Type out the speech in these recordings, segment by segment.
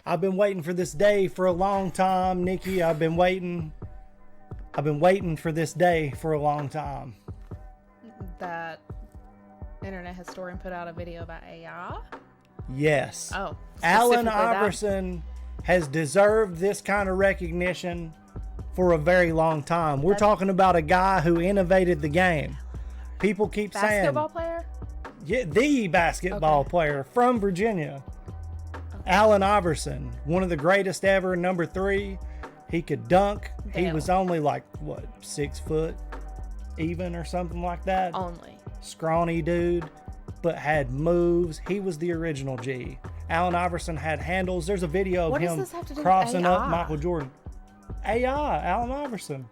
I've been waiting for this day for a long time, Nikki. I've been waiting for this day for a long time. That internet historian put out a video about AI? Yes. Oh. Allen Iverson has deserved this kind of recognition for a very long time. We're talking about a guy who innovated the game. People keep saying... Basketball player? Yeah, the basketball player from Virginia. Allen Iverson, one of the greatest ever, number 3. He could dunk. Damn. He was only like, 6 foot even or something like that? Only. Scrawny dude, but had moves. He was the original G. Allen Iverson had handles. There's a video of him crossing up Michael Jordan. AI, Allen Iverson.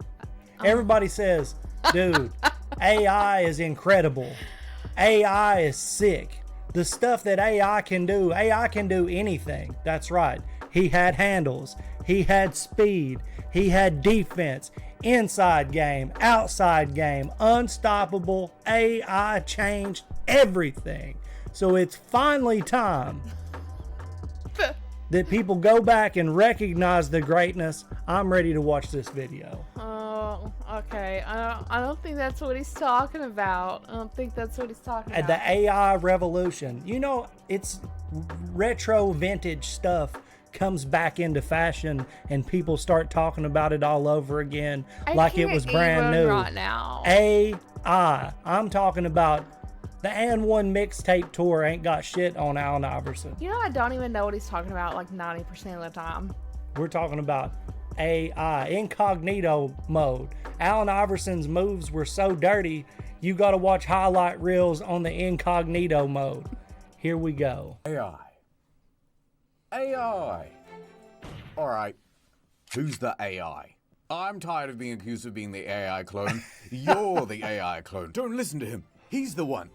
Everybody says, dude, AI is incredible. AI is sick. The stuff that AI can do anything. That's right. He had handles. He had speed. He had defense. Inside game. Outside game. Unstoppable. AI changed everything. So it's finally time that people go back and recognize the greatness. I'm ready to watch this video. Oh, okay. I don't think that's what he's talking about. I don't think that's what he's talking about. The AI revolution. You know, it's retro vintage stuff comes back into fashion and people start talking about it all over again like it was brand new. Right now. AI. I'm talking about the And One mixtape tour ain't got shit on Allen Iverson. You know, I don't even know what he's talking about like 90% of the time. We're talking about AI, incognito mode. Allen Iverson's moves were so dirty, you got to watch highlight reels on the incognito mode. Here we go. AI. All right, who's the AI? I'm tired of being accused of being the AI clone. You're the AI clone. Don't listen to him. He's the one.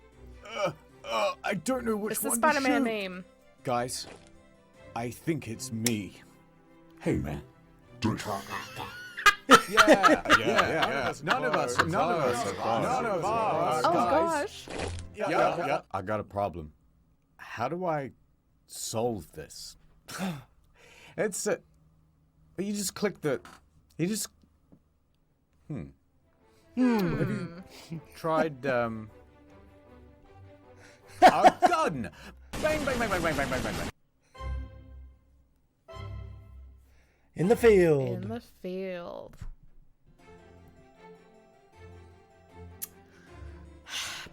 I don't know which one. It's the Spider-Man to shoot. meme. Guys, I think it's me. Hey, man. Don't talk like that. Yeah. None of us. Oh, Guys. gosh. Yeah. I got a problem. How do I solve this? It's you just click the. You just. Have you tried a gun? Bang, bang, bang, bang, bang, bang, bang, bang. In the field. In the field.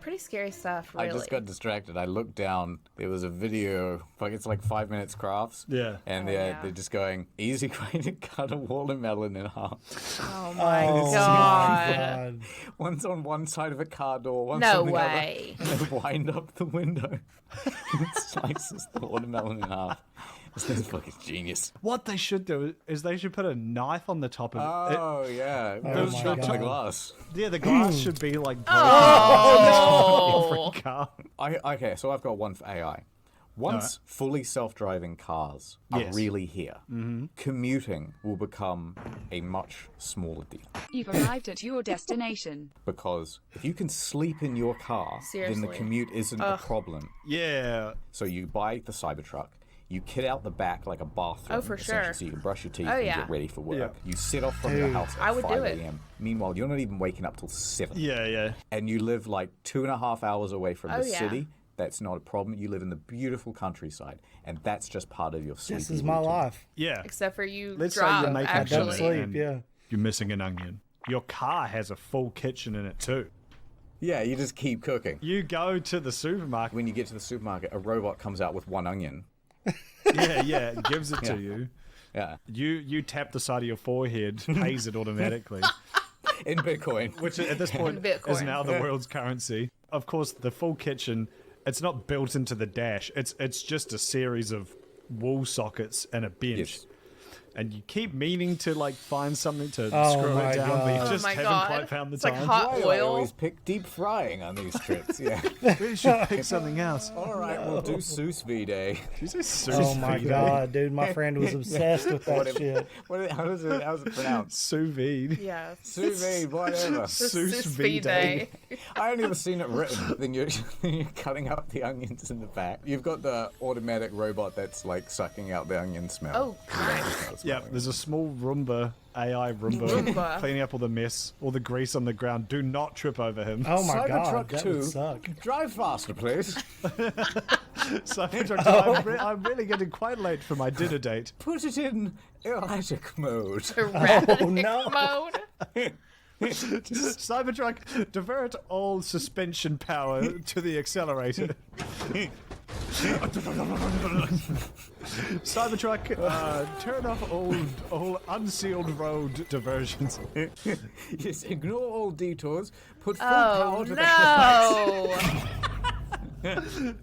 Pretty scary stuff, really. I just got distracted. I looked down. There was a video, it's like 5 minutes crafts. Yeah. And they're just going, easy way to cut a watermelon in half. Oh my god. God. One's on one side of a car door, one's No on the way. other. And they wind up the window. It slices the watermelon in half. This thing's fucking genius. What they should do is they should put a knife on the top of it. Oh, yeah. Oh, Goes my straight to the God. glass. Yeah, the glass should be like Oh, every car. Okay, so I've got one for AI. Once fully self-driving cars are Yes. really here, commuting will become a much smaller deal. You've arrived at your destination. Because if you can sleep in your car, then the Seriously. commute isn't a problem. Yeah. So you buy the Cybertruck, you kit out the back like a bathroom. Oh, for essentially, sure. So you can brush your teeth Oh, and yeah. get ready for work. Yeah. You set off from your house I at would 5 do it. a.m. Meanwhile, you're not even waking up till 7. Yeah. And you live like 2.5 hours away from the yeah. city. That's not a problem. You live in the beautiful countryside, and that's just part of your sleep. This is my life. Yeah. except for you Let's say drive, you're making I don't actually. dinner sleep, and yeah. You're missing an onion. Your car has a full kitchen in it too. Yeah, you just keep cooking. You go to the supermarket. When you get to the supermarket, a robot comes out with 1 onion. Yeah, it gives it to you. Yeah. You tap the side of your forehead, pays it automatically, In Bitcoin. which at this point Bitcoin. is now the world's currency. Of course, the full kitchen, it's not built into the dash. It's just a series of wall sockets and a bench. Yes. and you keep meaning to like find something to Oh screw my it down, but you God. just Oh my haven't God. quite found the It's like time. hot Why do I oil. always pick deep frying on these trips? Yeah. We should pick something else. All right, we'll do sous vide. Did you say sous Oh my vide? God, dude, my friend was obsessed with that Whatever. shit. How's it pronounced? Sous vide. Yeah. Sous vide, whatever. The Sous sous vide. vide. I only ever seen it written. Then you're cutting up the onions in the back. You've got the automatic robot that's like sucking out the onion smell. Oh, great. Yeah, there's a small Roomba, AI Roomba, Roomba. cleaning up all the mess, all the grease on the ground. Do not trip over him. Oh my God, Cybertruck that 2, would suck. drive faster, please. Cybertruck, I'm really getting quite late for my dinner date. Put it in erratic mode. Erratic Oh, no. mode. Cybertruck, divert all suspension power to the accelerator. Cybertruck, turn off all unsealed road diversions. Yes, ignore all detours. Put full Oh power to the no!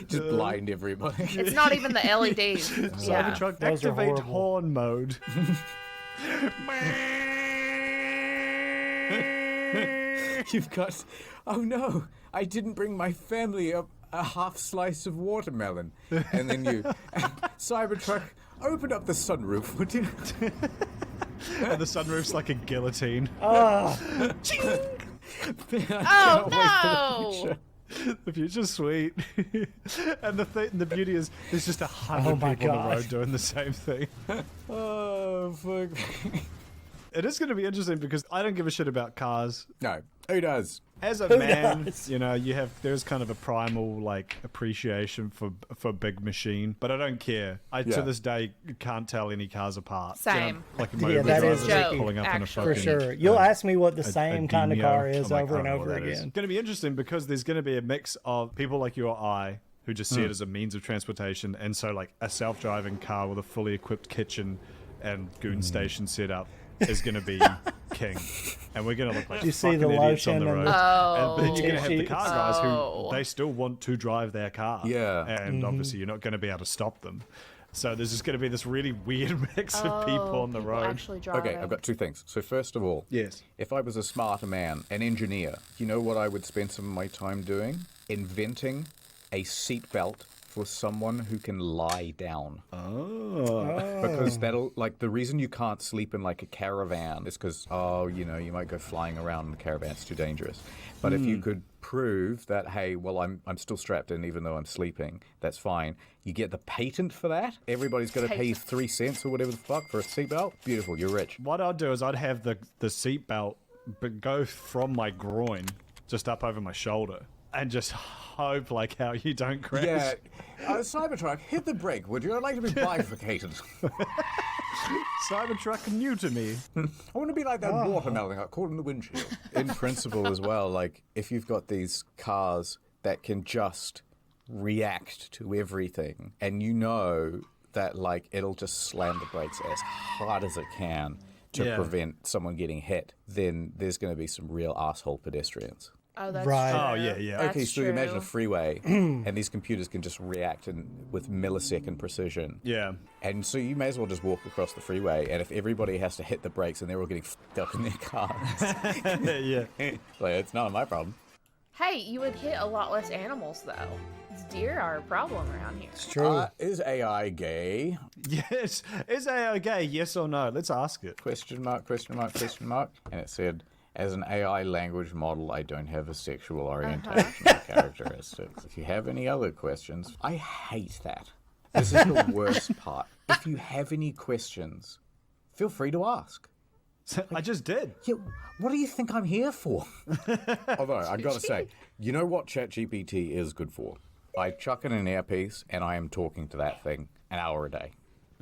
Just blind everybody. It's not even the LEDs. Yeah. Cybertruck, Those are activate horrible. horn mode. You've got. Oh no! I didn't bring my family a half slice of watermelon. And then you, Cybertruck, open up the sunroof, would you? And the sunroof's like a guillotine. Oh no! The future's sweet. And the beauty is there's just 100 Oh my people on the God. road doing the same thing. Oh fuck! It is going to be interesting because I don't give a shit about cars. No, who does? As a man, does? you know, there's kind of a primal like appreciation for big machine, but I don't care. I Yeah. to this day can't tell any cars apart. Same. Like a Yeah, movie that is driver joke, pulling up in a actually. For fucking, sure. You'll ask me what the same kind of Demio. car is I'm like, over I and don't know over what that is. again. It's going to be interesting because there's going to be a mix of people like you or I who just see Hmm. it as a means of transportation, and so like a self-driving car with a fully equipped kitchen and Hmm. goon station setup is going to be king, and we're going to look like You see fucking the idiots on lotion the and road. the- Oh. And then you're going to have the Cheap car guys Oh. who they still want to drive their car. Yeah. And obviously you're not going to be able to stop them. So there's just going to be this really weird mix of people on the people road. Actually driving. Okay, I've got two things. So first of all, Yes. if I was a smarter man, an engineer, you know what I would spend some of my time doing? Inventing a seatbelt for someone who can lie down. Because that'll, like, the reason you can't sleep in, like, a caravan is because, you might go flying around in a caravan, it's too dangerous. But if you could prove that, hey, well, I'm still strapped in even though I'm sleeping, that's fine. You get the patent for that. Everybody's got to pay 3 cents or whatever the fuck for a seatbelt. Beautiful, you're rich. What I'd do is I'd have the seat belt but go from my groin just up over my shoulder and just hope like how you don't crash. Yeah, Cybertruck, hit the brake, would you? I'd like to be bifurcated. Cybertruck new to me. I want to be like that watermelon got caught in the windshield. In principle as well, like, if you've got these cars that can just react to everything, and you know that, like, it'll just slam the brakes as hard as it can to Yeah. prevent someone getting hit, then there's going to be some real asshole pedestrians. Oh, that's Right. true. Oh, yeah, yeah. That's Okay, so true. imagine a freeway, and these computers can just react with millisecond precision. Yeah. And so you may as well just walk across the freeway, and if everybody has to hit the brakes and they're all getting f***ed up in their cars, Yeah. like, it's not my problem. Hey, you would hit a lot less animals though. Deer are a problem around here. It's true. Is AI gay? Yes. Is AI gay? Yes or no? Let's ask it. Question mark, question mark, question mark. And it said, as an AI language model, I don't have a sexual orientation or characteristics. If you have any other questions, I hate that. This is the worst part. If you have any questions, feel free to ask. I just did. Yeah, what do you think I'm here for? Although, I gotta say, you know what ChatGPT is good for? I chuck in an earpiece and I am talking to that thing an hour a day.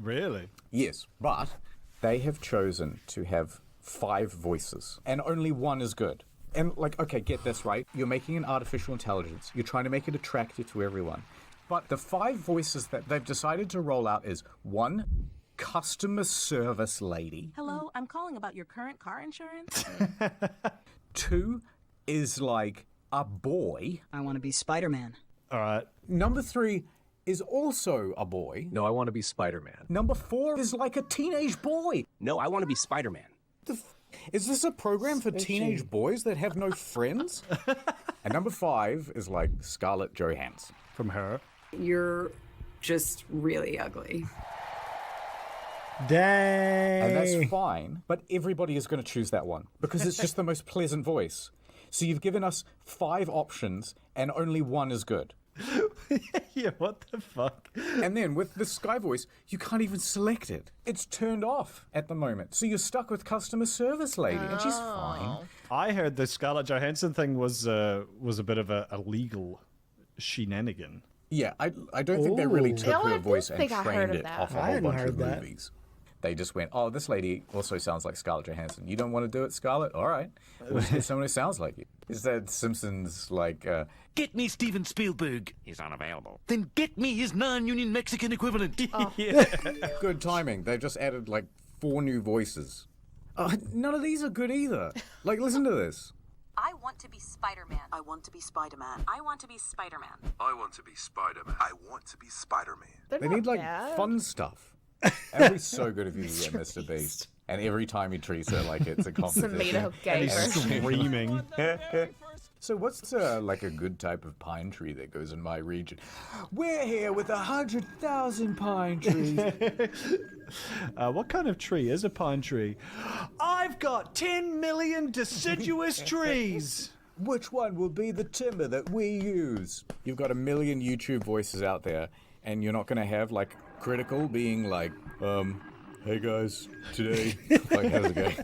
Really? Yes, but they have chosen to have 5 voices, and only one is good. And, like, okay, get this right. You're making an artificial intelligence. You're trying to make it attractive to everyone. But the 5 voices that they've decided to roll out is 1, customer service lady. Hello, I'm calling about your current car insurance. 2 is, like, a boy. I want to be Spider-Man. All right. Number 3 is also a boy. No, I want to be Spider-Man. Number 4 is like a teenage boy. No, I want to be Spider-Man. Is this a program for teenage boys that have no friends? And number 5 is like Scarlett Johansson. From Her. You're just really ugly. Dang. And that's fine, but everybody is going to choose that one because it's just the most pleasant voice. So you've given us 5 options and only one is good. Yeah, what the fuck? And then with the Sky voice, you can't even select it. It's turned off at the moment. So you're stuck with customer service lady, and she's fine. I heard the Scarlett Johansson thing was a bit of a legal shenanigan. Yeah, I don't think they really took her voice and think I heard trained of it that. off a I whole hadn't bunch heard of that. movies. They just went, oh, this lady also sounds like Scarlett Johansson. You don't want to do it, Scarlett? All right. We'll just get someone who sounds like you. Is that Simpsons, like... Get me Steven Spielberg. He's unavailable. Then get me his non-union Mexican equivalent. Good timing. They've just added, like, 4 new voices. None of these are good either. Like, listen to this. I want to be Spider-Man. I want to be Spider-Man. I want to be Spider-Man. I want to be Spider-Man. I want to be Spider-Man. They need, like, fun stuff. It would be so good if you could get Mr. Beast. And every time he treats her like it's a competition. Tomato gamer. Screaming. So what's like a good type of pine tree that goes in my region? We're here with 100,000 pine trees. What kind of tree is a pine tree? I've got 10 million deciduous trees. Which one will be the timber that we use? You've got 1 million YouTube voices out there, and you're not going to have like Critical being like, hey guys, today, like, how's it going?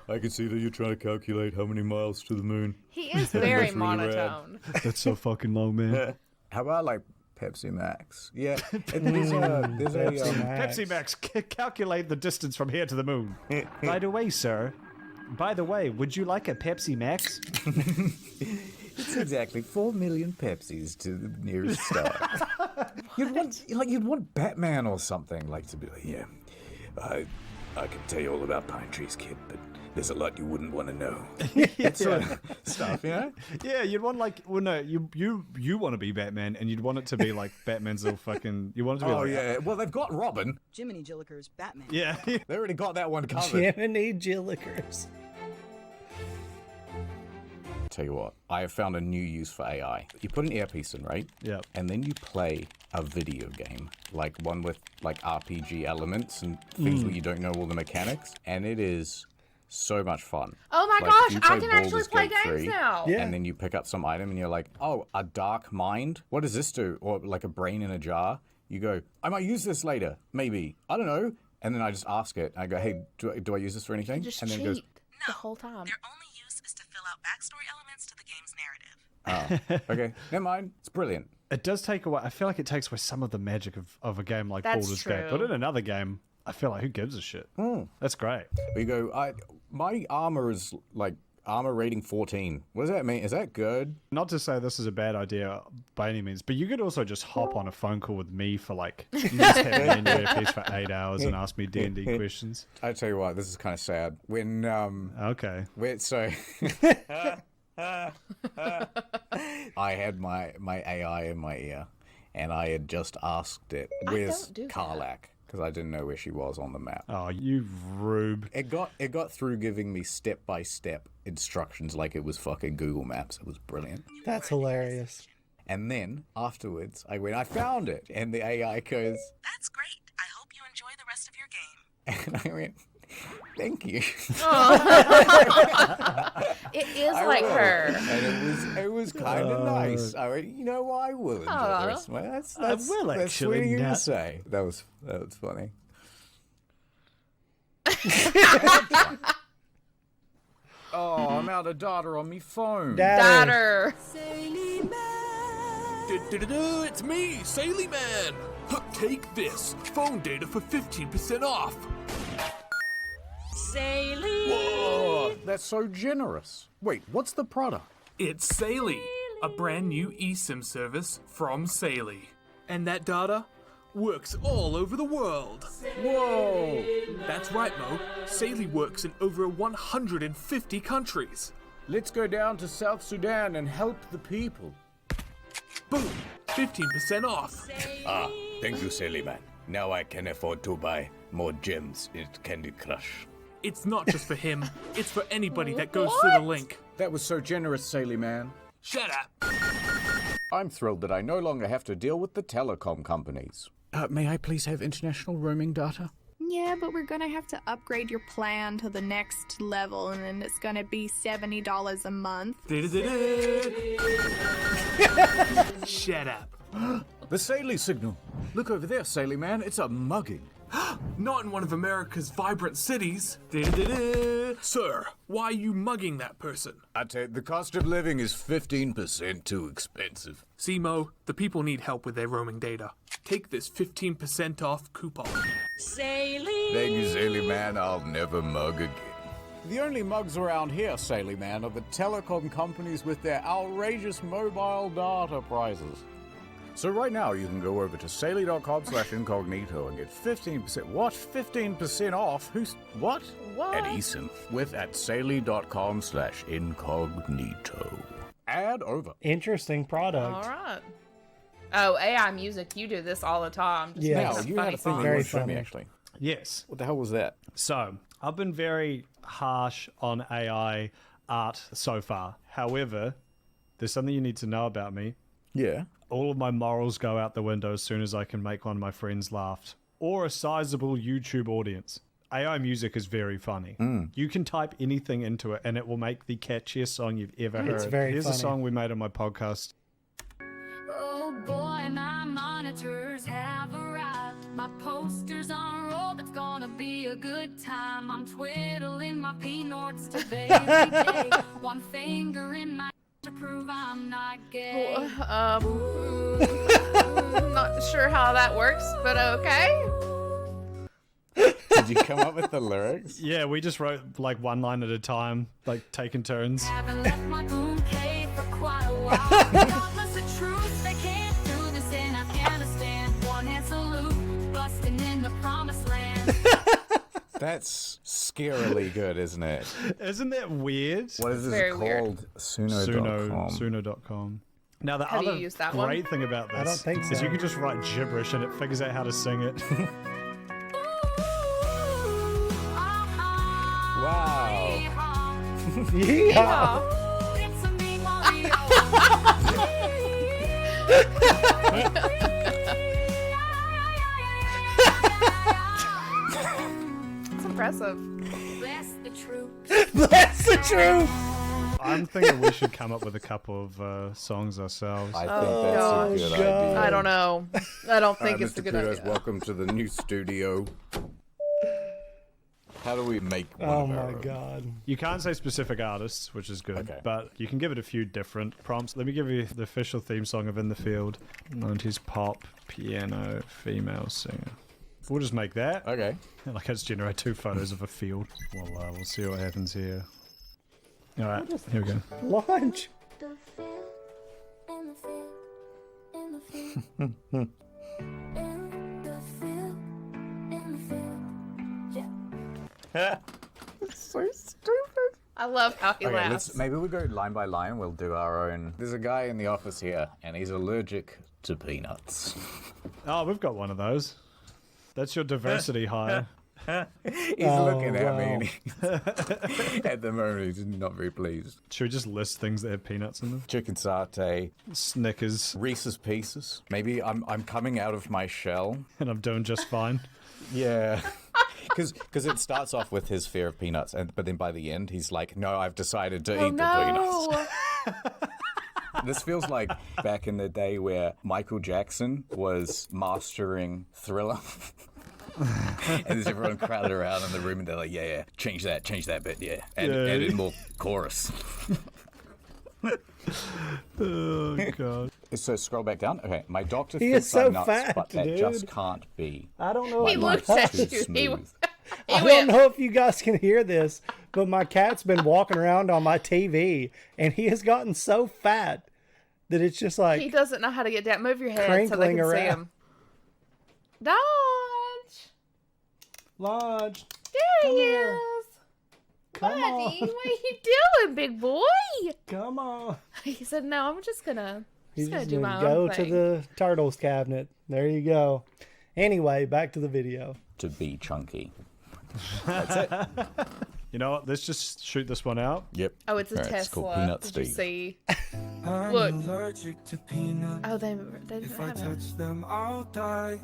I can see that you're trying to calculate how many miles to the moon. He is very That's really rad. monotone. That's so fucking long, man. How about like Pepsi Max? Yeah, there's a Pepsi Max, calculate the distance from here to the moon. By the way, sir. By the way, would you like a Pepsi Max? It's exactly 4 million Pepsis to the nearest star. You'd want Batman or something like to be like, yeah, I can tell you all about pine trees, kid, but there's a lot you wouldn't want to know. That sort of stuff, you know? Yeah, you'd want like, well, no, you want to be Batman, and you'd want it to be like Batman's little fucking. You want it to be. Oh like, yeah, well they've got Robin. Jiminy Jilliker's Batman. Yeah. They already got that one covered. Jiminy Jillikers. Tell you what, I have found a new use for AI. You put an earpiece in, right? Yeah. And then you play a video game, like one with like RPG elements and things where you don't know all the mechanics, and it is so much fun. Oh my Like, you gosh, I play can actually Baldur's play Gate games 3, now. Yeah. And then you pick up some item and you're like, oh, a dark mind? What does this do? Or like a brain in a jar? You go, I might use this later, maybe. I don't know. And then I just ask it. I go, hey, do I use this for anything? Just and then cheat it goes, the whole time. Their only use is to fill out backstory elements to the game's narrative. oh, okay, never mind. It's brilliant. It does take away. I feel like it takes away some of the magic of a game like That's Baldur's Gate. true. But in another game, I feel like who gives a shit? That's great. We go, my armor is like armor rating 14. What does that mean? Is that good? Not to say this is a bad idea by any means, but you could also just hop on a phone call with me for like, you just have me in your earpiece for 8 hours and ask me D&D questions. I tell you what, this is kind of sad. When Okay. so I had my AI in my ear, and I had just asked it, "Where's don't do that. Karlak?" Because I didn't know where she was on the map. Oh, you rube. It got through giving me step-by-step instructions like it was fucking Google Maps. It was brilliant. That's hilarious. And then afterwards, I went, I found it, and the AI goes, That's great. I hope you enjoy the rest of your game. and I went, thank you. It is like her. And it was kind of nice. I went, you know what? I will enjoy the rest of my. That's will that's actually sweet of you to not. say. That was funny. Oh, I'm out of data on me phone. Daughter. It's me, Saily Man. Take this. Phone data for 15% off. Whoa, that's so generous. Wait, what's the product? It's Saily, a brand new eSIM service from Saily. And that data works all over the world. Whoa. That's right, Mo. Saily works in over 150 countries. Let's go down to South Sudan and help the people. Boom! 15% off. Ah, thank you, Silly Man. Now I can afford to buy more gems in Candy Crush. It's not just for him, it's for anybody that goes through the link. That was so generous, Silly Man. Shut up. I'm thrilled that I no longer have to deal with the telecom companies. May I please have international roaming data? Yeah, but we're gonna have to upgrade your plan to the next level, and then it's gonna be $70 a month. Shut up. The Saley signal. Look over there, Saley Man. It's a mugging. Not in one of America's vibrant cities. Sir, why are you mugging that person? I tell you, the cost of living is 15% too expensive. See, Mo, the people need help with their roaming data. Take this 15% off coupon. Saley! Thank you, Saley Man. I'll never mug again. The only mugs around here, Saley Man, are the telecom companies with their outrageous mobile data prices. So right now, you can go over to Saley.com/incognito and get 15%. What? 15% off? Who's... What? What? At Eason. At Saley.com/incognito. Add over. Interesting product. All right. Oh, AI music. You do this all the time. Just Yeah. Now, making you funny had a thing songs. you Very wanted to show me, funny. actually. Yes. What the hell was that? So, I've been very harsh on AI art so far. However, there's something you need to know about me. Yeah. All of my morals go out the window as soon as I can make one of my friends laugh. Or a sizable YouTube audience. AI music is very funny. You can type anything into it and it will make the catchiest song you've ever heard. It's very Here's funny. a song we made on my podcast. Oh boy, my monitors have arrived. My posters on roll, it's gonna be a good time. I'm twiddling my peanuts to baby day. One finger in my to prove I'm not gay. Not sure how that works, but okay. Did you come up with the lyrics? Yeah, we just wrote like one line at a time, like taking turns. Haven't left my bouquet for quite a while. Regardless of truth, they can't do this in Afghanistan. One hand salute, busting in the promised land. That's scarily good, isn't it? Isn't that weird? What is this Very called? Suno.com. Suno.com. Now, the Have you other used that one? great thing about this I don't think is so. you can just write gibberish and it figures out how to sing it. Wow. Yeah. It's a me, Mario. It's impressive. Bless the truth. That's the truth. I'm thinking we should come up with a couple of songs ourselves. I think Oh, that's a good God. idea. I don't know. I don't think it's Mr. a good Kudos, idea. welcome to the new studio. How do we make one Oh of our my own? God. You can't say specific artists, which is good, Okay. but you can give it a few different prompts. Let me give you the official theme song of In the Field. 90s pop, piano, female singer. We'll just make that. Okay. Like, let's generate 2 photos of a field. We'll see what happens here. All right, here we go. Launch. So stupid. I love how he Okay, laughs. maybe we'll go line by line. We'll do our own. There's a guy in the office here, and he's allergic to peanuts. Oh, we've got one of those. That's your diversity hire. He's looking at me, and at the moment, he's not very pleased. Should we just list things that have peanuts in them? Chicken satay, Snickers, Reese's Pieces. Maybe I'm coming out of my shell. and I'm doing just fine. Yeah. Because it starts off with his fear of peanuts, but then by the end, he's like, no, I've decided to eat the peanuts. This feels like back in the day where Michael Jackson was mastering Thriller. And there's everyone crowded around in the room, and they're like, yeah, change that bit, yeah. And add in more chorus. Oh, God. So scroll back down. Okay, my doctor He thinks is so I'm nuts, fat, but that dude. just can't be. I don't know. He if my looked at too you. smooth. I don't know if you guys can hear this, but my cat's been walking around on my TV, and he has gotten so fat that it's just like He doesn't know how to get down. Move your head so they crinkling can see around. him. Dodge. Lodge. There he here. is. Come Buddy, on. what are you doing, big boy? Come on. He said, no, I'm just gonna He's gonna just do gonna my go own to thing. the turtles cabinet. There you go. Anyway, back to the video. To be chunky. That's it. You know what? Let's just shoot this one out. Yep. Oh, it's a Alright, it's called Tesla. Peanut Did you Steve. see? I'm Look. allergic to peanuts. Oh, they didn't If I have it. touch them, I'll die.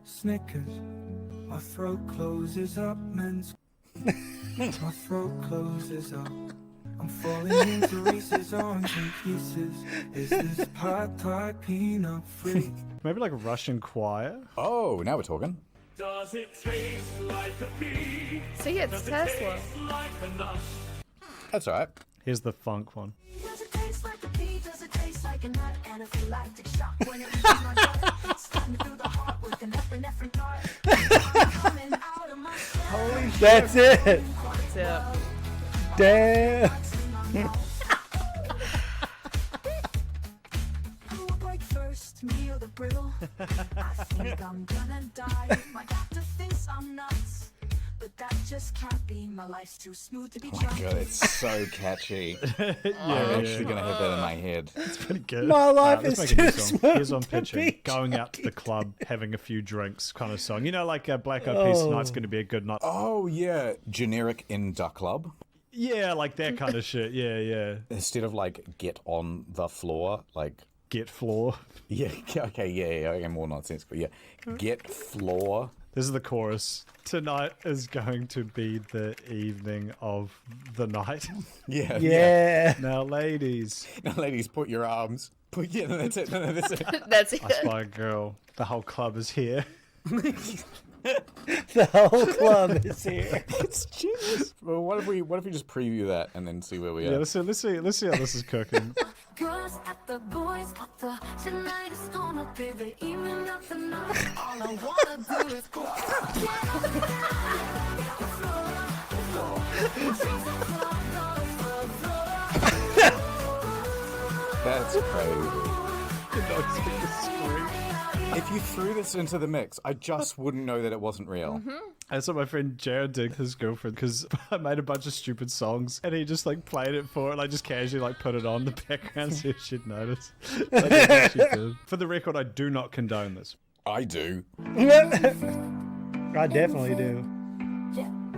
Snickers, my throat closes up, men's. My throat closes up. I'm falling into Reese's orange in pieces. Is this pad thai peanut free? Maybe like a Russian choir. Oh, now we're talking. Does it taste like a pea? See, it's Does it Tesla. taste like a nut? That's all right. Here's the funk one. Does it taste like a pea? Does it taste like a nut? Anaphylactic shock when it reaches my gut. Stunning through the heart with an epinephrine dart. Coming out of my Holy shit. That's it. That's it. Damn. Who will break first, me or the brittle? I think I'm gonna die. My doctor thinks I'm nuts, but that just can't be. My life's too smooth to be Oh my drunk. god, it's so catchy. I'm actually gonna have that in my head. It's pretty good. My life Let's is make a new too song. smooth Here's on to pitching. be Going out to the club, having a few drinks kind of song. You know, like Black Eyed Peas Tonight's going to be a good night. Oh yeah, generic in Duck Club. Yeah, like that kind of shit. Yeah, yeah. Instead of like get on the floor, like Get floor. yeah, okay, yeah, okay, more nonsensical. Yeah, get floor. This is the chorus. Tonight is going to be the evening of the night. Yeah, Yeah. Now, ladies. Now, ladies, put your arms. Put yeah, that's it. No, that's it. That's it. I spy a girl. The whole club is here. The whole club is here. It's genius. Well, what if we just preview that and then see where we Yeah, are? let's see how this is cooking. Girls at the boys at the tonight is gonna be the evening of the night. All I wanna do is go. That's crazy. If you threw this into the mix, I just wouldn't know that it wasn't real. That's what my friend Jared did, his girlfriend, because I made a bunch of stupid songs and he just like played it for her, like just casually like put it on the background so she'd notice. I didn't think she did. For the record, I do not condone this. I do. I definitely do.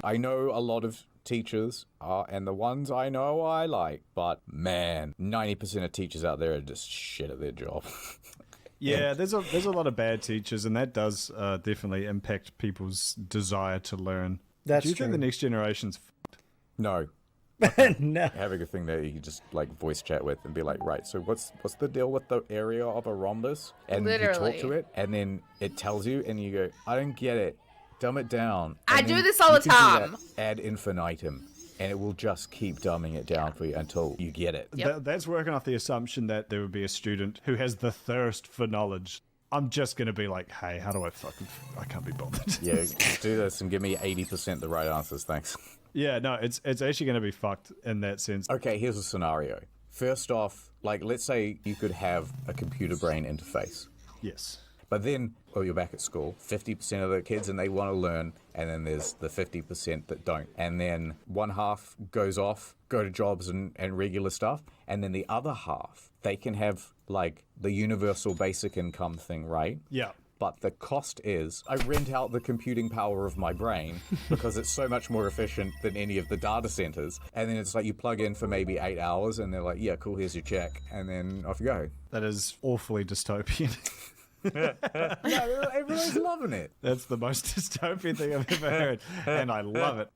I know a lot of teachers, and the ones I know I like, but man, 90% of teachers out there are just shit at their job. Yeah, there's a lot of bad teachers, and that does definitely impact people's desire to learn. That's Do you true. think the next generation's No. No. Having a thing that you can just like voice chat with and be like, right, so what's the deal with the area of a rhombus? And you Literally. talk to it, and then it tells you, and you go, I don't get it. Dumb it down. I And do then this all you the can do time. that ad infinitum, and it will just keep dumbing it down for you until you get it. Yep. That's working off the assumption that there would be a student who has the thirst for knowledge. I'm just going to be like, hey, how do I can't be bothered. Yeah, do this and give me 80% the right answers, thanks. Yeah, no, it's actually going to be fucked in that sense. Okay, here's a scenario. First off, like, let's say you could have a computer brain interface. Yes. But then, well, you're back at school, 50% of the kids and they want to learn, and then there's the 50% that don't. And then one half goes off, go to jobs and regular stuff, and then the other half, they can have, like, the universal basic income thing, right? Yeah. But the cost is, I rent out the computing power of my brain because it's so much more efficient than any of the data centers. And then it's like you plug in for maybe 8 hours and they're like, yeah, cool, here's your check. And then off you go. That is awfully dystopian. No, everyone's loving it. That's the most dystopian thing I've ever heard. And I love it.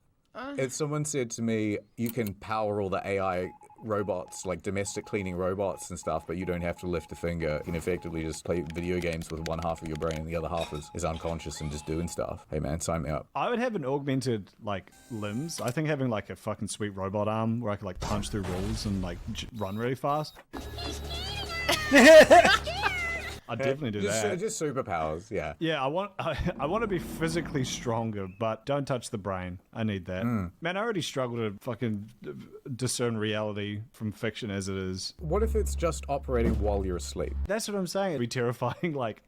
If someone said to me, you can power all the AI robots, like domestic cleaning robots and stuff, but you don't have to lift a finger and effectively just play video games with one half of your brain and the other half is unconscious and just doing stuff. Hey man, sign me up. I would have an augmented, like, limbs. I think having, like, a fucking sweet robot arm where I could, like, punch through walls and, like, run really fast. I'd definitely do that. Just superpowers, yeah. Yeah, I want to be physically stronger, but don't touch the brain. I need that. Man, I already struggle to fucking discern reality from fiction as it is. What if it's just operating while you're asleep? That's what I'm saying. It'd be terrifying. Like,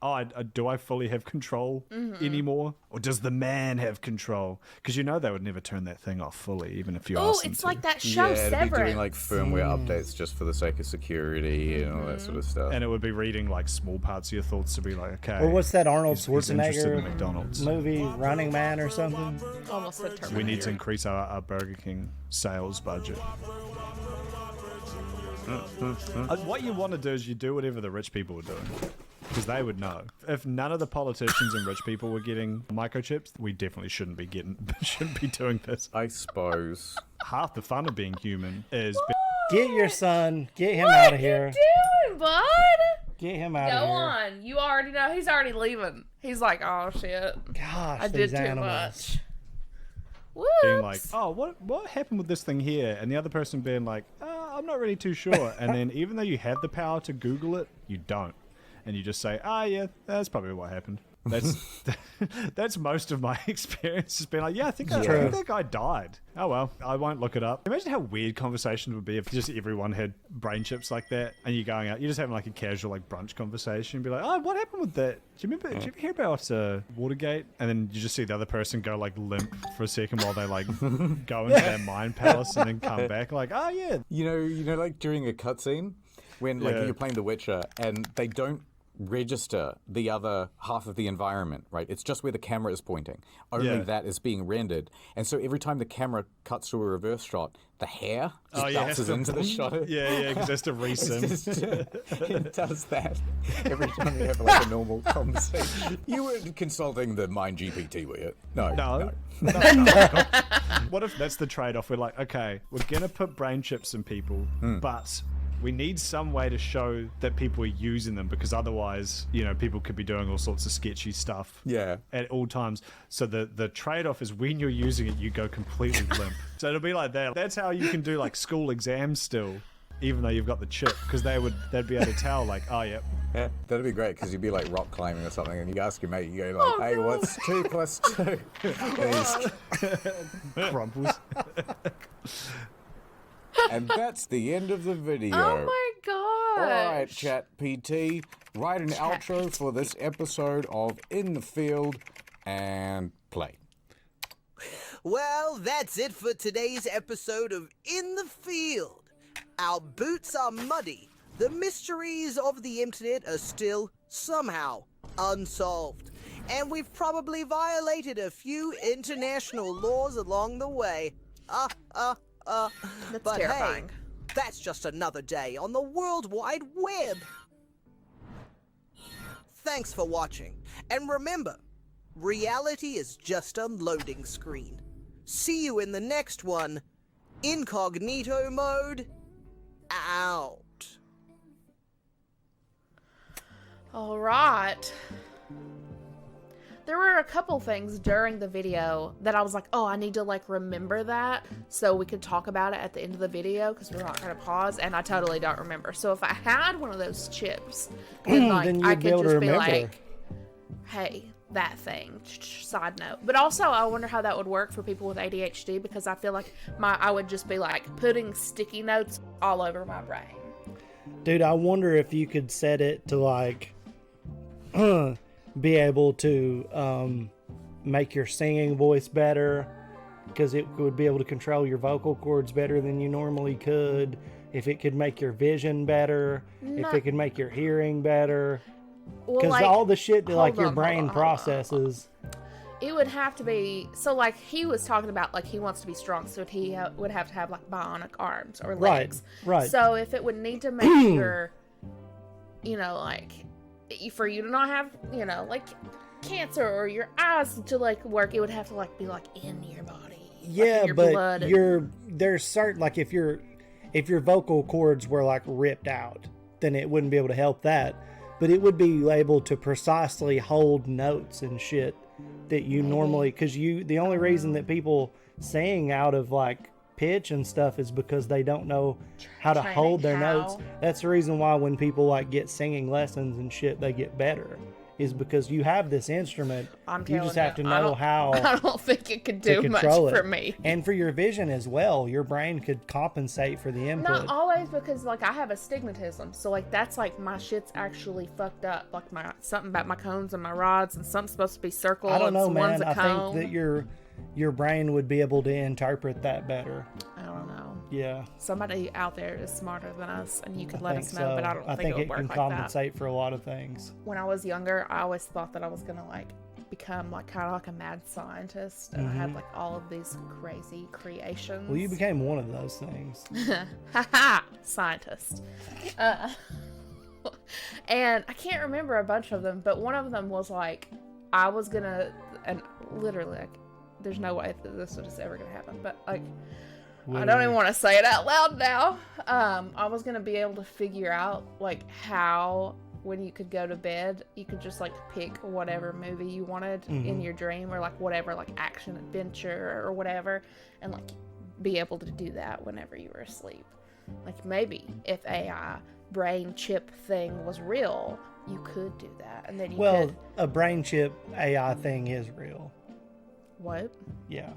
do I fully have control anymore? Or does the man have control? Because you know they would never turn that thing off fully, even if you asked them it's to. like that show Severance. Be doing like firmware updates just for the sake of security and all that sort of stuff. And it would be reading like small parts of your thoughts to be like, okay. Or what's that Arnold he's interested in Schwarzenegger McDonald's movie, Running Man or something? Almost said Terminator. We need to increase our Burger King sales budget. What you want to do is you do whatever the rich people are doing. Because they would know. If none of the politicians and rich people were getting microchips, we definitely shouldn't be doing this. I suppose. Half the fun of being human is... Get your son. Get him out of here. What are you doing, bud? Get him out of here. Go on. You already know. He's already leaving. He's like, oh, shit. Gosh, I did too much. Whoops. Being like, oh, what happened with this thing here? And the other person being like, I'm not really too sure. And then even though you have the power to Google it, you don't. And you just say, yeah, that's probably what happened. That's most of my experience has been like, I think that guy died. Oh well, I won't look it up. Imagine how weird conversations would be if just everyone had brain chips like that, and you're going out, you're just having like a casual like brunch conversation, and be like, oh, what happened with that? Do you ever hear about Watergate? And then you just see the other person go like limp for a second while they like go into their mind palace and then come back like, oh yeah. You know, like during a cutscene when like you're playing The Witcher and they don't register the other half of the environment, right? It's just where the camera is pointing. Only that is being rendered. And so every time the camera cuts to a reverse shot, the hair just bounces into the shot. Yeah, because that's to resim. It does that every time you have like a normal conversation. You were consulting the Mind GPT, were you? No. What if that's the trade-off? We're like, okay, we're going to put brain chips in people, but we need some way to show that people are using them, because otherwise, people could be doing all sorts of sketchy stuff at all times. So the trade-off is when you're using it, you go completely limp. So it'll be like that. That's how you can do like school exams still, even though you've got the chip, because they'd be able to tell like, oh, yeah. Yeah, that'd be great, because you'd be like rock climbing or something, and you ask your mate, you go like, what's 2 plus 2? Crumples. And that's the end of the video. Oh my gosh. All right, Chat PT, write an outro for this episode of In the Field and play. Well, that's it for today's episode of In the Field. Our boots are muddy. The mysteries of the internet are still somehow unsolved. And we've probably violated a few international laws along the way. That's but terrifying. Hey, that's just another day on the World Wide Web. Thanks for watching. And remember, reality is just a loading screen. See you in the next one. Incognito mode out. All right. There were a couple things during the video that I was like, oh, I need to like remember that so we could talk about it at the end of the video, because we're not going to pause, and I totally don't remember. So if I had one of those chips, then like then I could just be like, hey, that thing, side note. But also I wonder how that would work for people with ADHD, because I feel like I would just be like putting sticky notes all over my brain. Dude, I wonder if you could set it to like be able to make your singing voice better, because it would be able to control your vocal cords better than you normally could. If it could make your vision better, if it could make your hearing better, because like, all the shit that like your brain processes. It would have to be, so like he was talking about like he wants to be strong, so he would have to have like bionic arms or legs. Right. So if it would need to make your, like for you to not have, like cancer or your eyes to like work, it would have to like be like in your body. Yeah, like in your but blood there's certain, like if your vocal cords were like ripped out, then it wouldn't be able to help that. But it would be able to precisely hold notes and shit that you normally, because the only reason that people sing out of like pitch and stuff is because they don't know how to hold their notes. That's the reason why when people like get singing lessons and shit, they get better. Is because you have this instrument, you just have to know how. I don't think it could do much for me. And for your vision as well, your brain could compensate for the input. Not always, because like I have astigmatism, so like that's like my shit's actually fucked up. Like something about my cones and my rods, and something's supposed to be circle. I don't know, and man. One's a I cone. think that your brain would be able to interpret that better. I don't know. Yeah. Somebody out there is smarter than us, and you could let us know, but I don't think it would work can like compensate for a lot of things. When I was younger, I always thought that I was gonna like become like kind of like a mad scientist, and I had like all of these crazy creations. Well, you became one of those things. Haha, scientist. And I can't remember a bunch of them, but one of them was like I was gonna, and literally like there's no way that this was ever gonna happen, but like I don't even want to say it out loud now. I was gonna be able to figure out like how when you could go to bed, you could just like pick whatever movie you wanted in your dream, or like whatever like action adventure or whatever, and like be able to do that whenever you were asleep. Like maybe if AI brain chip thing was real, you could do that, and then you could. A brain chip AI thing is real. What? Yeah.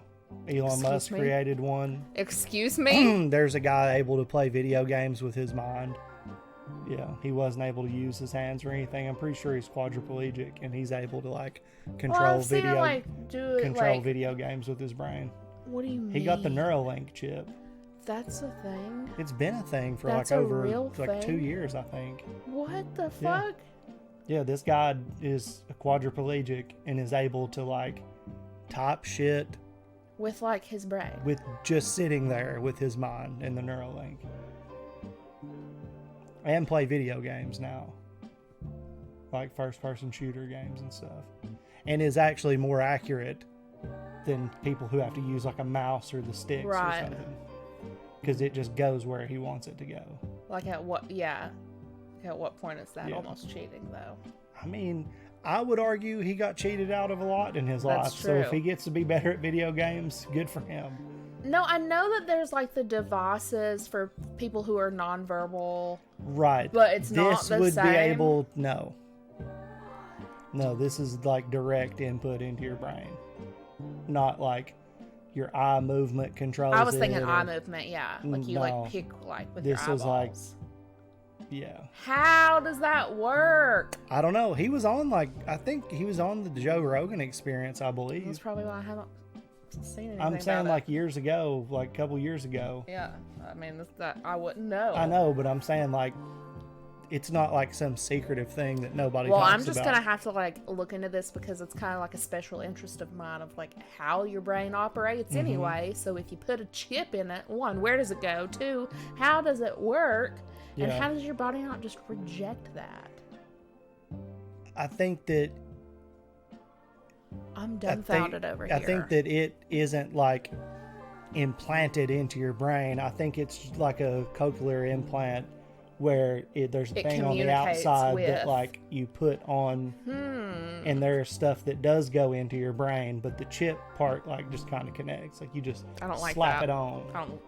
Elon Musk created one. Excuse me? There's a guy able to play video games with his mind. Yeah, he wasn't able to use his hands or anything. I'm pretty sure he's quadriplegic, and he's able to like control video games with his brain. What do you mean? He got the Neuralink chip. That's a thing? It's been a thing for That's like a over real like thing? 2 years, I think. What the fuck? Yeah, this guy is a quadriplegic and is able to like type shit with like his brain. With just sitting there with his mind in the Neuralink. And play video games now. Like first-person shooter games and stuff. And is actually more accurate than people who have to use like a mouse or the sticks or something. Because it just goes where he wants it to go. Like at what, at what point is that almost cheating though? I mean, I would argue he got cheated out of a lot in his life. True. So if he gets to be better at video games, good for him. No, I know that there's like the devices for people who are nonverbal. Right. But it's not the same. This would be able, no, this is like direct input into your brain. Not like your eye movement controls. I was thinking eye movement, yeah. Like you like pick like with your eyeballs. This was like, yeah. How does that work? I don't know. He was on I think he was on the Joe Rogan Experience, I believe. That's probably why I haven't seen anything I'm saying about like years ago, like a couple years ago. Yeah, I mean that I wouldn't know. I know, but I'm saying like it's not like some secretive thing that nobody talks about. Well, I'm just gonna have to like look into this because it's kind of like a special interest of mine of like how your brain operates anyway. So if you put a chip in it, one, where does it go? Two, how does it work? And how does your body not just reject that? I think that I'm dumbfounded over here. I think that it isn't like implanted into your brain. I think it's like a cochlear implant where there's a thing on the outside that like you put on, and there's stuff that does go into your brain, but the chip part like just kind of connects. Like you just slap it on.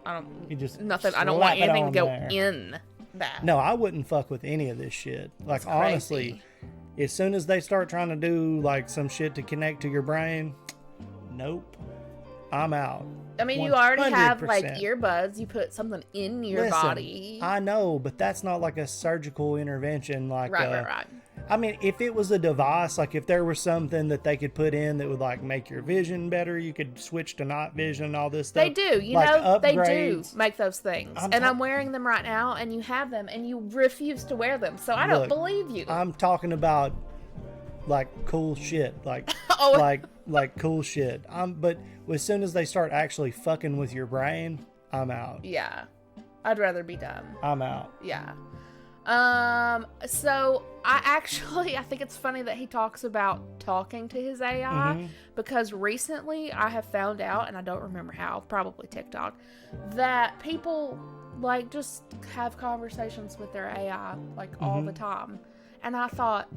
I don't. You just nothing. I don't want anything to go in that. No, I wouldn't fuck with any of this shit. Like honestly, as soon as they start trying to do like some shit to connect to your brain, nope, I'm out. I mean, 100%. You already have like earbuds. You put something in your body. I know, but that's not like a surgical intervention. Like right. I mean, if it was a device, like if there was something that they could put in that would like make your vision better, you could switch to night vision and all this stuff. They do, you like know, they do make those things. I'm wearing them right now, and you have them, and you refuse to wear them. So I don't believe you. I'm talking about like cool shit, like like cool shit. But as soon as they start actually fucking with your brain, I'm out. Yeah, I'd rather be done. I'm out. Yeah. So I think it's funny that he talks about talking to his AI because recently I have found out, and I don't remember how, probably TikTok, that people like just have conversations with their AI like all the time. And I thought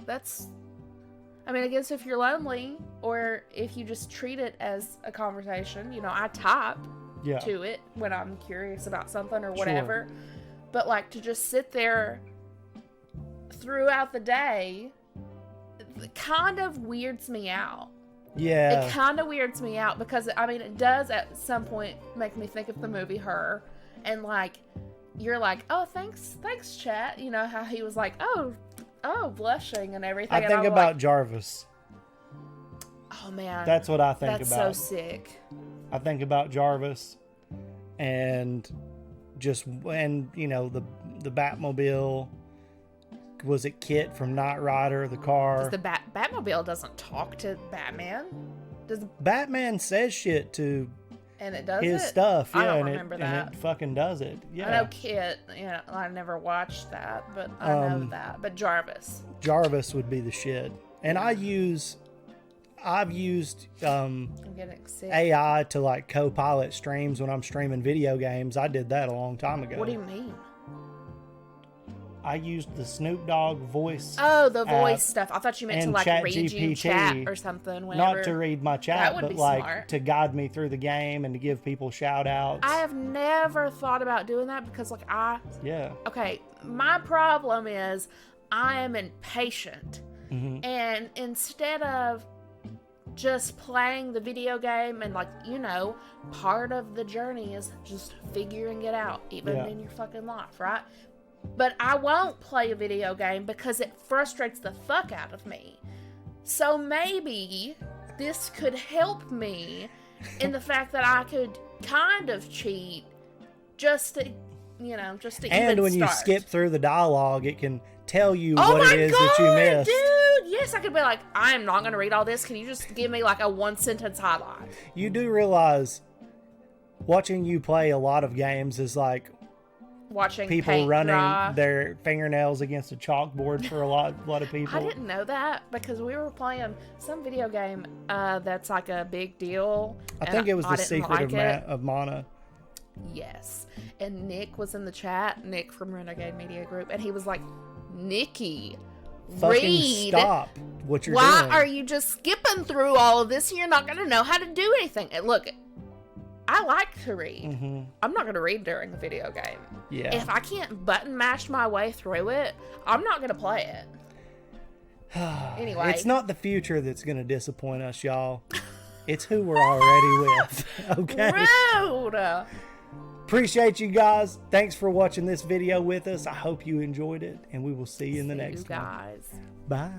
I guess if you're lonely or if you just treat it as a conversation, I type to it when I'm curious about something or whatever. Sure. But like to just sit there throughout the day, it kind of weirds me out. Yeah. It kind of weirds me out because, I mean, it does at some point make me think of the movie Her. And, like, you're like, oh, thanks, chat. You know, how he was like, oh, blushing and everything. I think about Jarvis. Oh, man. That's what I think about. That's so sick. I think about Jarvis and just, and, you know, the Batmobile. Was it Kit from Knight Rider, the car? Does the Batmobile doesn't talk to Batman? Batman says shit to and it does his stuff? Yeah, I don't remember that. And it fucking does it. Yeah. I know Kit. Yeah, I never watched that, but I know that. But Jarvis would be the shit. And I've used I'm getting sick. AI to like co-pilot streams when I'm streaming video games. I did that a long time ago. What do you mean? I used the Snoop Dogg voice. Oh, the voice stuff. I thought you meant to like read you chat or something. Whenever. Not to read my chat, but like smart. To guide me through the game and to give people shout outs. I have never thought about doing that because like okay, my problem is I am impatient. Mm-hmm. And instead of just playing the video game and like, you know, part of the journey is just figuring it out even in your fucking life, right? But I won't play a video game because it frustrates the fuck out of me. So maybe this could help me in the fact that I could kind of cheat just to, you know, just to even start. And when you skip through the dialogue, it can tell you what it is that you missed. Dude, yes, I could be like, I am not going to read all this. Can you just give me like a 1-sentence highlight? You do realize watching you play a lot of games is like watching people running their fingernails against a chalkboard for a lot of people. I didn't know that because we were playing some video game that's like a big deal. I think it was The Secret of Mana. Yes. And Nick was in the chat, Nick from Renegade Media Group, and he was like, Nikki, fucking stop what you're doing. Why are you just skipping through all of this and you're not going to know how to do anything? And look, I like to read. Mm-hmm. I'm not going to read during a video game. Yeah. If I can't button mash my way through it, I'm not going to play it. Anyway. It's not the future that's going to disappoint us, y'all. It's who we're already with. Okay? Rude! Appreciate you guys. Thanks for watching this video with us. I hope you enjoyed it, and we will see you in the next one. Guys. Bye.